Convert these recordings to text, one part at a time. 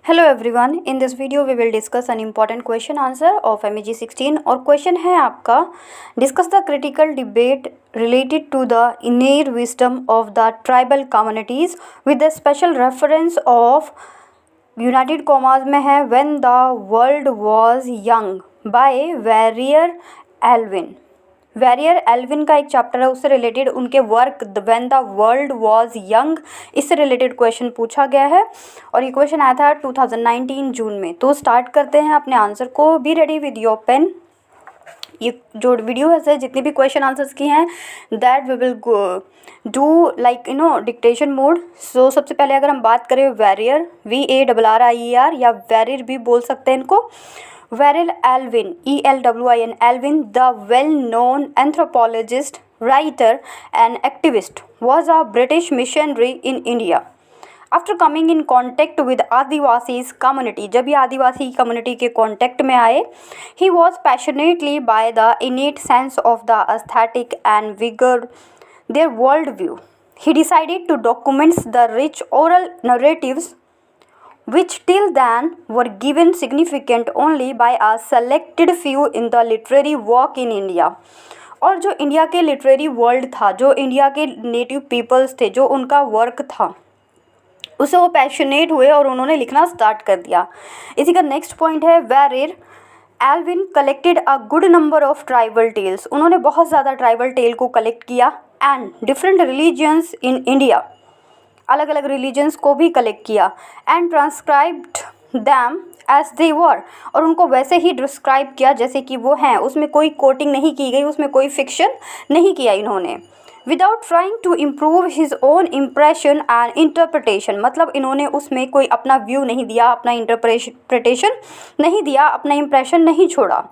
Hello everyone, in this video we will discuss an important question answer of MEG 16 और question है आपका discuss the critical debate related to the inner wisdom of the tribal communities with the special reference of United commas में है when the world was young by Warrior Alvin। Verrier Elwin का एक chapter है, उससे related उनके work when the world was young, इससे related question पूछा गया है और ये क्वेश्चन आया था 2019 जून में। तो स्टार्ट करते हैं अपने आंसर को। Be ready with your pen. ये जो वीडियो है जितनी भी क्वेश्चन आंसर्स की हैं that we will do like dictation mode. So सबसे पहले अगर हम बात करें वेरियर, VARRIER या वेरियर भी बोल सकते हैं इनको। Warrior Alvin, ELWIN, Alvin, the well-known anthropologist, writer and activist, was a British missionary in India. After coming in contact with Adivasis community, जब ये आदिवासी कम्युनिटी के कांटेक्ट में आए, he was passionately by the innate sense of the aesthetic and vigor their worldview. He decided to document the rich oral narratives which till then were given significant only by a selected few in the literary work in India। और जो India के literary world था, जो India के native peoples थे, जो उनका work था, उसे वो पैशनेट हुए और उन्होंने लिखना स्टार्ट कर दिया। इसी का नेक्स्ट पॉइंट है Verrier Elwin collected a good number of tribal tales. उन्होंने बहुत ज़्यादा ट्राइबल टेल को कलेक्ट किया and different religions in India, अलग अलग रिलीजन्स को भी कलेक्ट किया and transcribed them as they were, और उनको वैसे ही डिस्क्राइब किया जैसे कि वो हैं। उसमें कोई कोटिंग नहीं की गई, उसमें कोई फिक्शन नहीं किया इन्होंने। Without trying to improve his own impression and interpretation, मतलब इन्होंने उसमें कोई अपना व्यू नहीं दिया, अपना इंटरप्रिटेशन नहीं दिया, अपना इम्प्रेशन नहीं छोड़ा।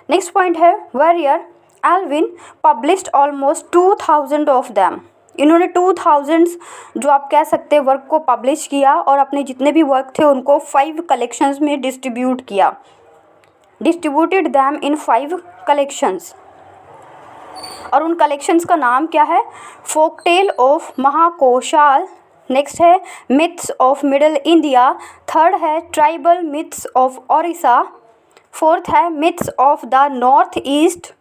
नेक्स्ट पॉइंट है Verrier Alvin published almost 2000 of them. इन्होंने 2000 जो आप कह सकते हैं वर्क को पब्लिश किया और अपने जितने भी वर्क थे उनको 5 कलेक्शंस में डिस्ट्रीब्यूट किया। डिस्ट्रीब्यूटेड दैम इन 5 कलेक्शंस, और उन कलेक्शंस का नाम क्या है? फोकटेल ऑफ महाकोशाल, नेक्स्ट है myths of middle India, third है tribal myths of Odisha, fourth है myths of the north east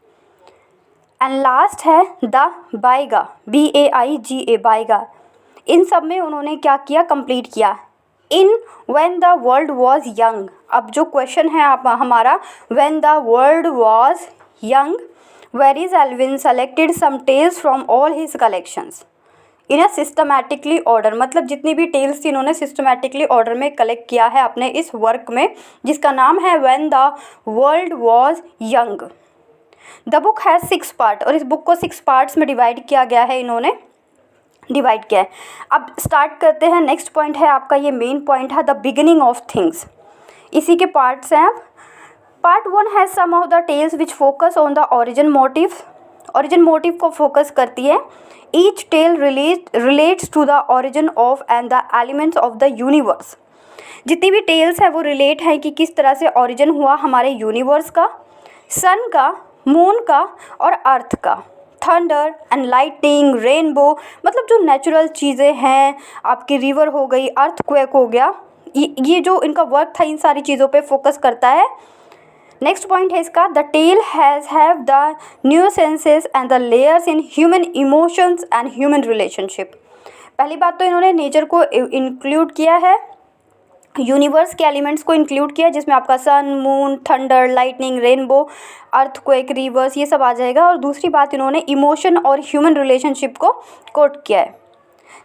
and last है द बाइगा, BAIGA, बाइगा। इन सब में उन्होंने क्या किया? कंप्लीट किया। In when the world was young, अब जो क्वेश्चन है आप हमारा when the world was young, Verrier Elwin selected some tales from all his collections in a systematically order, मतलब जितनी भी टेल्स थी इन्होंने सिस्टमैटिकली ऑर्डर में कलेक्ट किया है अपने इस वर्क में, जिसका नाम है when the world was young. The book has 6 part, और इस बुक को 6 पार्ट्स में डिवाइड किया गया है, इन्होंने डिवाइड किया है। अब स्टार्ट करते हैं। नेक्स्ट पॉइंट है आपका, ये मेन पॉइंट है द बिगिनिंग ऑफ थिंग्स, इसी के पार्ट्स हैं। अब part 1 has some of the tales which focus on the origin motive, origin motive को फोकस करती है। Each tale relates to the origin of and the elements of the universe. जितनी भी tales हैं वो रिलेट है कि किस तरह से ओरिजिन हुआ हमारे यूनिवर्स का, सन का, मून का और अर्थ का। थंडर एंड लाइटनिंग, रेनबो, मतलब जो नेचुरल चीज़ें हैं, आपकी रिवर हो गई, अर्थक्वेक हो गया, ये जो इनका वर्क था इन सारी चीज़ों पे फोकस करता है। नेक्स्ट पॉइंट है इसका the tale have the nuisances and the layers in human emotions and human relationship. पहली बात तो इन्होंने नेचर को इंक्लूड किया है, यूनिवर्स के एलिमेंट्स को इंक्लूड किया, जिसमें आपका sun, moon, thunder, lightning, rainbow, earthquake, rivers, ये सब आ जाएगा। और दूसरी बात इन्होंने इमोशन और ह्यूमन रिलेशनशिप को कोट किया है।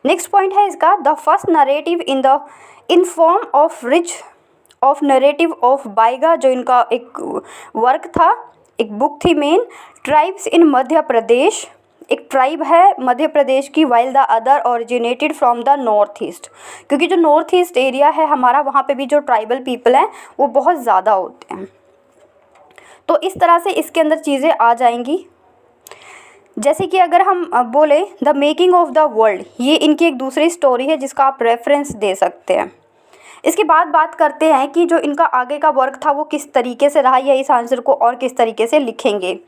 नेक्स्ट पॉइंट है इसका the first narrative in form of rich of narrative of Baiga, जो इनका एक वर्क था, एक बुक थी main. Tribes in Madhya Pradesh, एक ट्राइब है मध्य प्रदेश की, while the other originated from the north east, क्योंकि जो नॉर्थ ईस्ट एरिया है हमारा, वहाँ पे भी जो ट्राइबल पीपल हैं वो बहुत ज़्यादा होते हैं। तो इस तरह से इसके अंदर चीज़ें आ जाएंगी। जैसे कि अगर हम बोले the making of the world, ये इनकी एक दूसरी स्टोरी है जिसका आप रेफरेंस दे सकते हैं। इसके बाद बात करते हैं कि जो इनका आगे का वर्क था वो किस तरीके से रहा, या इस आंसर को और किस तरीके से लिखेंगे।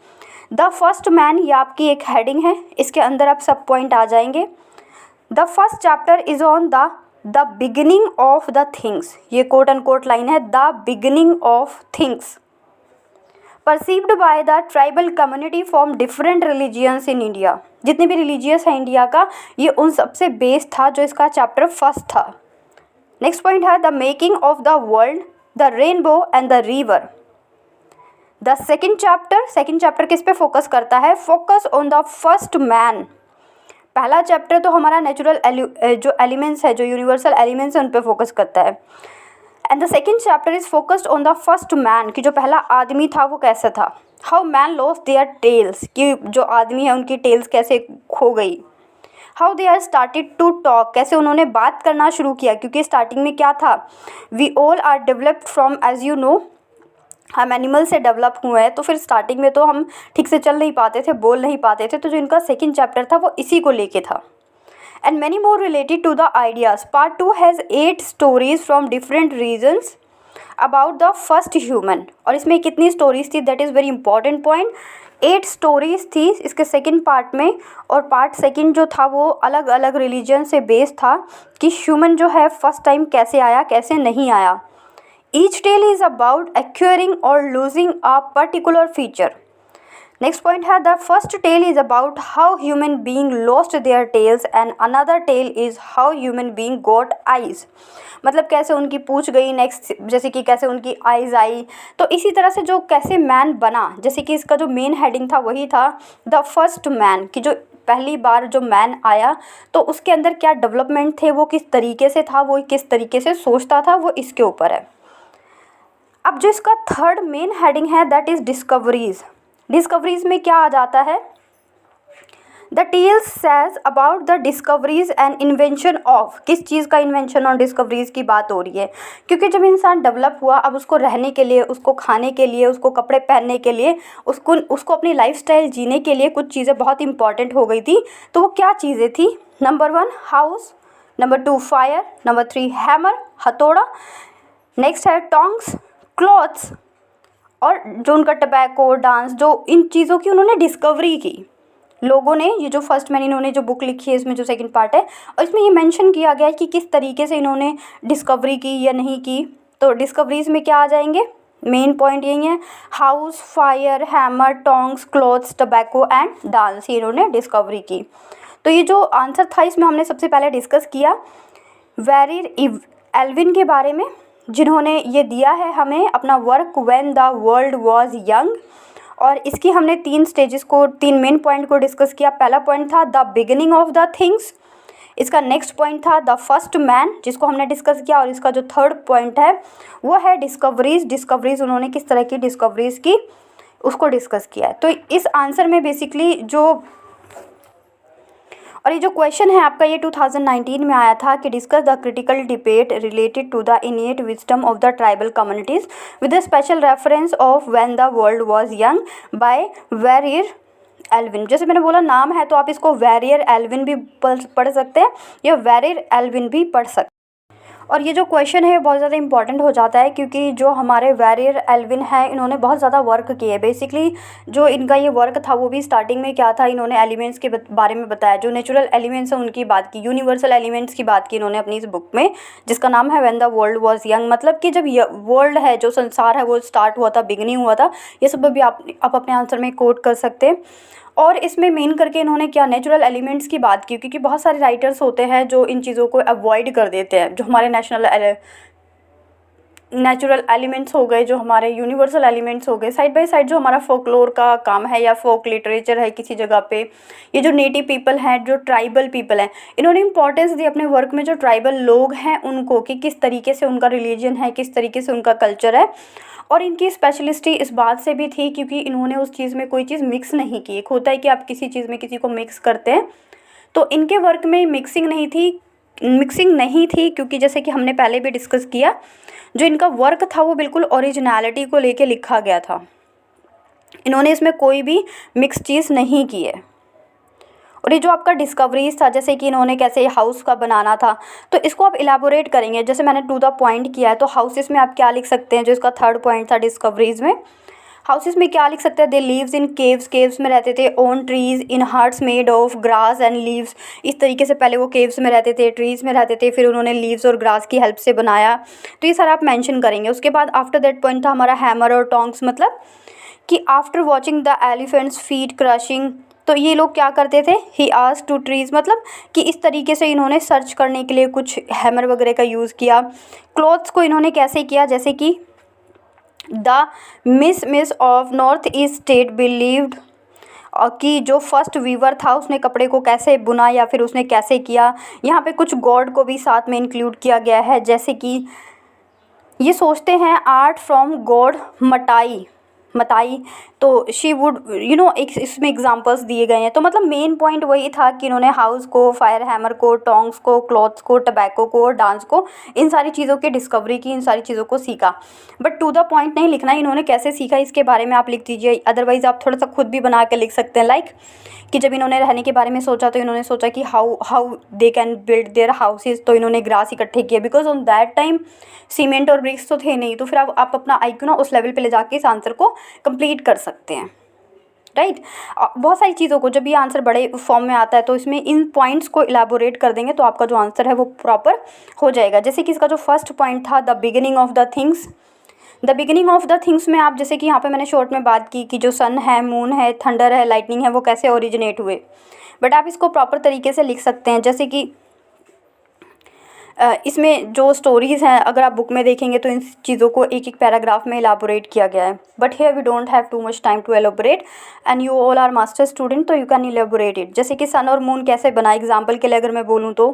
द फर्स्ट मैन, ये आपकी एक हेडिंग है, इसके अंदर आप सब पॉइंट आ जाएंगे। The first chapter is on the the beginning of the things, ये कोट एंड कोट लाइन है, the beginning of things perceived by the tribal community from different religions in India. जितने भी रिलीजियस है India का, ये उन सबसे base था, जो इसका चैप्टर फर्स्ट था। नेक्स्ट पॉइंट है the making of the world, the rainbow and the river. The second chapter किस पे फोकस करता है? Focus on the first man. पहला चैप्टर तो हमारा नेचुरल जो एलिमेंट्स है, जो यूनिवर्सल एलिमेंट्स है, उन पे फोकस करता है। And the second chapter is focused on the first man, कि जो पहला आदमी था वो कैसा था। How man lost their tales, कि जो आदमी है उनकी टेल्स कैसे खो गई। How they are started to talk, कैसे उन्होंने बात करना शुरू किया, क्योंकि स्टार्टिंग में क्या था, we all are developed from, as you know, हम एनिमल से डेवलप हुए हैं, तो फिर स्टार्टिंग में तो हम ठीक से चल नहीं पाते थे, बोल नहीं पाते थे, तो जो इनका सेकेंड चैप्टर था वो इसी को लेके था। And many more related to the ideas. Part 2 has 8 stories from different regions about the first human. और इसमें कितनी स्टोरीज थी, that is very important point. 8 stories थी इसके सेकेंड पार्ट में, और पार्ट सेकेंड जो था वो अलग अलग रिलीजन से बेस्ड था, कि ह्यूमन जो है फर्स्ट टाइम कैसे आया, कैसे नहीं आया। Each tale is about acquiring और losing a particular feature. Next point है the first tale is about how human being lost their tails and another tale is how human being got eyes. मतलब कैसे उनकी पूंछ गई, next जैसे कि कैसे उनकी आइज़ आई। तो इसी तरह से जो कैसे मैन बना, जैसे कि इसका जो मेन हेडिंग था वही था द फर्स्ट मैन, कि जो पहली बार जो मैन आया तो उसके अंदर क्या डेवलपमेंट थे, वो किस तरीके से था, वो किस तरीके से सोचता था, वो इसके ऊपर है। अब जो इसका थर्ड मेन हेडिंग है दैट इज़ डिस्कवरीज। डिस्कवरीज में क्या आ जाता है, the tales says about the discoveries and invention of, किस चीज़ का इन्वेंशन और डिस्कवरीज की बात हो रही है, क्योंकि जब इंसान डेवलप हुआ, अब उसको रहने के लिए, उसको खाने के लिए, उसको कपड़े पहनने के लिए, उसको अपनी लाइफस्टाइल जीने के लिए कुछ चीज़ें बहुत इंपॉर्टेंट हो गई थी। तो वो क्या चीज़ें थी? Number 1 house, number 2 fire, number 3 hammer, हथौड़ा, नेक्स्ट है टोंग्स, क्लॉथ्स, और जो उनका टबैको, डांस, जो इन चीज़ों की उन्होंने डिस्कवरी की लोगों ने। ये जो फर्स्ट मैन इन्होंने जो बुक लिखी है, इसमें जो सेकंड पार्ट है, और इसमें ये मेंशन किया गया है कि किस तरीके से इन्होंने डिस्कवरी की या नहीं की। तो डिस्कवरीज में क्या आ जाएंगे, मेन पॉइंट यही है, house, fire, hammer, tongs, clothes, tobacco and dance, ये इन्होंने डिस्कवरी की। तो ये जो आंसर था इसमें हमने सबसे पहले डिस्कस किया वेरिर एल्विन के बारे में, जिन्होंने ये दिया है हमें अपना work when the world was young. और इसकी हमने 3 स्टेजेस को, 3 मेन पॉइंट को डिस्कस किया। पहला पॉइंट था the beginning of the things, इसका नेक्स्ट पॉइंट था द फर्स्ट मैन, जिसको हमने डिस्कस किया, और इसका जो थर्ड पॉइंट है वो है डिस्कवरीज उन्होंने किस तरह की डिस्कवरीज की उसको डिस्कस किया है। तो इस आंसर में बेसिकली जो, और ये जो क्वेश्चन है आपका, ये 2019 में आया था कि discuss the critical debate related to the innate wisdom of the tribal communities with the special reference of when the world was young by Verrier Elwin. जैसे मैंने बोला नाम है, तो आप इसको वेरियर एल्विन भी पढ़ सकते हैं या वेरियर एल्विन भी पढ़ सकते हैं। और ये जो क्वेश्चन है बहुत ज़्यादा इंपॉर्टेंट हो जाता है, क्योंकि जो हमारे वेरियर एल्विन है, इन्होंने बहुत ज़्यादा वर्क किए। बेसिकली जो इनका ये वर्क था वो भी स्टार्टिंग में क्या था, इन्होंने एलिमेंट्स के बारे में बताया, जो नेचुरल एलिमेंट्स हैं उनकी बात की, यूनिवर्सल एलिमेंट्स की बात की इन्होंने अपनी इस बुक में, जिसका नाम है when the world was young. मतलब कि जब वर्ल्ड है, जो संसार है, वो स्टार्ट हुआ था, बिगिनिंग हुआ था। ये सब भी आप अपने आंसर में कोट कर सकते हैं। और इसमें मेन करके इन्होंने क्या, नेचुरल एलिमेंट्स की बात की, क्योंकि बहुत सारे राइटर्स होते हैं जो इन चीज़ों को अवॉइड कर देते हैं। जो हमारे नेचुरल एलिमेंट्स हो गए, जो हमारे यूनिवर्सल एलिमेंट्स हो गए, साइड बाय साइड जो हमारा फोकलोर का काम है या फोक लिटरेचर है किसी जगह पे, ये जो नेटिव पीपल हैं, जो ट्राइबल पीपल हैं, इन्होंने इंपॉर्टेंस दी अपने वर्क में जो ट्राइबल लोग हैं उनको, कि किस तरीके से उनका रिलीजन है, किस तरीके से उनका कल्चर है। और इनकी स्पेशलिस्टी इस बात से भी थी क्योंकि इन्होंने उस चीज़ में कोई चीज़ मिक्स नहीं की। एक होता है कि आप किसी चीज़ में किसी को मिक्स करते हैं, तो इनके वर्क में मिक्सिंग नहीं थी, क्योंकि जैसे कि हमने पहले भी डिस्कस किया, जो इनका वर्क था वो बिल्कुल ओरिजिनलिटी को लेके लिखा गया था। इन्होंने इसमें कोई भी मिक्स चीज़ नहीं की है। और ये जो आपका डिस्कवरीज था, जैसे कि इन्होंने कैसे हाउस का बनाना था, तो इसको आप इलाबोरेट करेंगे। जैसे मैंने टू द पॉइंट किया है, तो हाउसेस में आप क्या लिख सकते हैं, जो इसका थर्ड पॉइंट था डिस्कवरीज में, हाउसेस में क्या लिख सकते हैं, दे लिव्स इन केव्स, केव्स में रहते थे, on trees, in huts made of grass and leaves. इस तरीके से पहले वो केव्स में रहते थे, ट्रीज़ में रहते थे, फिर उन्होंने लीव्स और ग्रास की हेल्प से बनाया। तो ये सारा आप मेंशन करेंगे। उसके बाद आफ्टर दैट पॉइंट था हमारा हैमर और टोंग्स, मतलब कि after watching the elephants feet crushing, तो ये लोग क्या करते थे, ही आस्क्ड टू ट्रीज, मतलब कि इस तरीके से इन्होंने सर्च करने के लिए कुछ हैमर वगैरह का यूज़ किया। क्लॉथ्स को इन्होंने कैसे किया, जैसे कि the miss of north east state believed कि जो फर्स्ट वीवर था उसने कपड़े को कैसे बुना या फिर उसने कैसे किया। यहाँ पे कुछ गॉड को भी साथ में इंक्लूड किया गया है, जैसे कि ये सोचते हैं आर्ट फ्रॉम गॉड मटाई, तो शी वुड एक इसमें एग्जांपल्स दिए गए हैं। तो मतलब मेन पॉइंट वही था कि इन्होंने हाउस को, फायर हैमर को, टोंग्स को, क्लॉथ्स को, टबैको को और डांस को, इन सारी चीज़ों की डिस्कवरी की, इन सारी चीज़ों को सीखा। बट टू द पॉइंट नहीं लिखना, इन्होंने कैसे सीखा इसके बारे में आप लिख दीजिए। अदरवाइज़ आप थोड़ा सा खुद भी बना के लिख सकते हैं, लाइक कि जब इन्होंने रहने के बारे में सोचा तो इन्होंने सोचा कि how they can build their houses, तो इन्होंने ग्रास इकट्ठे किए, because on that time cement और ब्रिक्स तो थे नहीं। तो फिर आप अपना आईक्यू ना उस लेवल पे ले जाके इस आंसर को कंप्लीट कर सकते हैं, राइट। बहुत सारी चीज़ों को जब ये आंसर बड़े फॉर्म में आता है तो इसमें इन पॉइंट्स को इलाबोरेट कर देंगे तो आपका जो आंसर है वो प्रॉपर हो जाएगा। जैसे कि इसका जो फर्स्ट पॉइंट था, the beginning of the things, the beginning of the things में आप जैसे कि यहाँ पे मैंने शॉर्ट में बात की कि जो सन है, मून है, थंडर है, लाइटनिंग है, वो कैसे ओरिजिनेट हुए। बट आप इसको प्रॉपर तरीके से लिख सकते हैं, जैसे कि इसमें जो स्टोरीज़ हैं अगर आप बुक में देखेंगे तो इन चीज़ों को एक एक पैराग्राफ में इलाबोरेट किया गया है। But here we don't have too much time to elaborate and you all are master student, तो यू कैन इलेबोरेट इट। जैसे कि सन और मून कैसे बना, एग्जाम्पल के लिए अगर मैं बोलूँ तो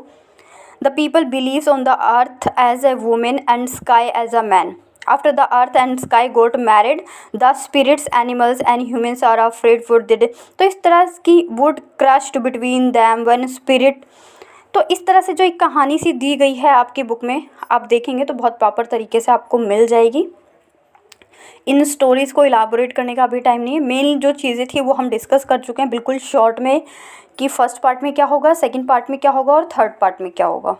the people believes on the earth as a women and sky as a man. After the earth and sky got married, the spirits, animals and humans are afraid for the day. तो इस तरह की wood crushed between them when spirit, तो इस तरह से जो एक कहानी सी दी गई है आपकी बुक में, आप देखेंगे तो बहुत प्रॉपर तरीके से आपको मिल जाएगी। इन स्टोरीज़ को इलाबोरेट करने का अभी टाइम नहीं है। मेन जो चीज़ें थी वो हम डिस्कस कर चुके हैं बिल्कुल शॉर्ट में, कि फर्स्ट पार्ट में क्या होगा, सेकंड पार्ट में क्या होगा और थर्ड पार्ट में क्या होगा।